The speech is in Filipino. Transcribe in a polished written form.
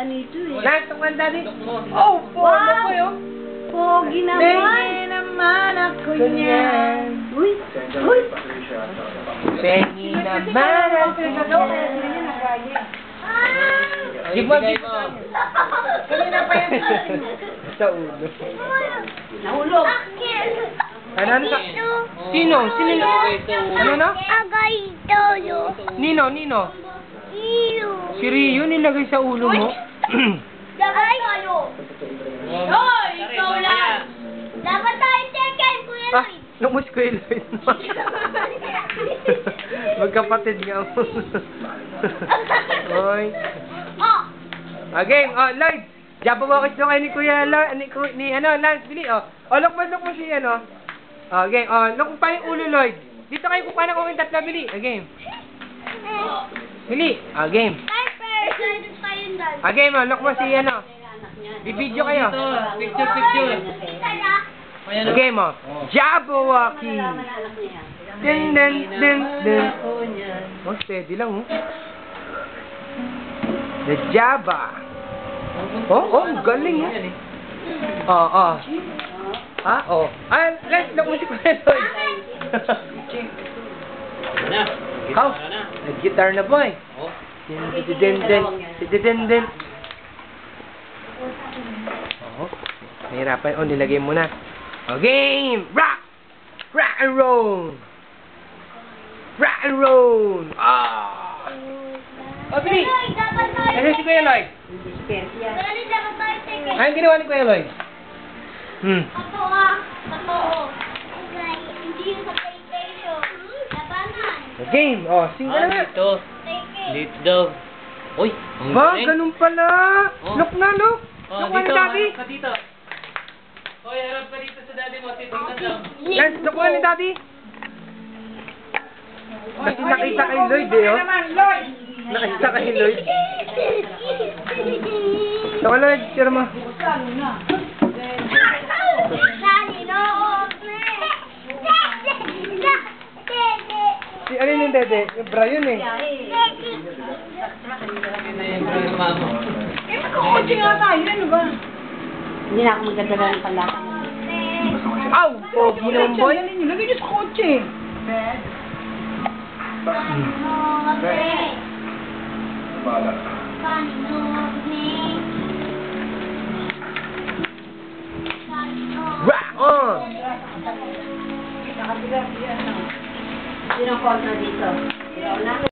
nito eh. Lance, tukman daddy. Oh, po, ano po yun? Pogi naman. Pengi naman ako niyan. Uy, uy. Pengi naman ako niyan. Give mo, give mo. Kanina pa yan. Sa ulo. Nahulog. Ano sa... Sino? Sino na? Ano na? Nino, Nino. Si Rio nilagay sa ulo mo. Dapat tayo. Hoy, ikaw lang. Dapat tayo second, Kuya Ah, Lloyd. lumus ko yung Lloyd. Magkapatid nga mo. Hoy. Oh. Okay, Lloyd. Jabawakit doon kayo ni Kuya ni Lance, bili, look mo si, Okay, look pa yung ulo, Lloyd. Dito kayo kung paano kung yung tatlo, bili. Okay. Bili. Game. Excited tayo doon. Game, look mo si, Bibidyo kayo. Picture. Game, Jabawaki. Din. Oh, steady lang, The Jabba. Oh, galing, let's look mo si Kuya Lloyd. How? Nag-guitar na, boy. Din. Oh, nahirapan. Oh, nilagay mo na. Game! Rock and roll! Bili! Dapat tayo Ano si Kuya Lloyd? dapat tayo second. Anong ginawa ni Kuya Lloyd? Totoo. Okay, hindi yung sa PlayStation. Labanan. Game! Sing ka na nga. Dito. Dito daw. Uy, ang Ba, galing. ganun pala. Look na, look. Look mo ni Daddy. Ka dito. Hoy, harap ka dito sa daddy mo. Titignan daw. Lance, look mo ni Daddy. Kasi nakita kay Lloyd, Nakita kay Lloyd. Saka Lloyd, tira mo. Si alin yung dede? Yung Brian eh. Kotse nga tayo, ano ba? Hindi na ako magdadala ng palaka. Aw! Pogi naman, boy. Lagay niyo sa kotse. Rock on! Sino kontra dito? Ikaw na?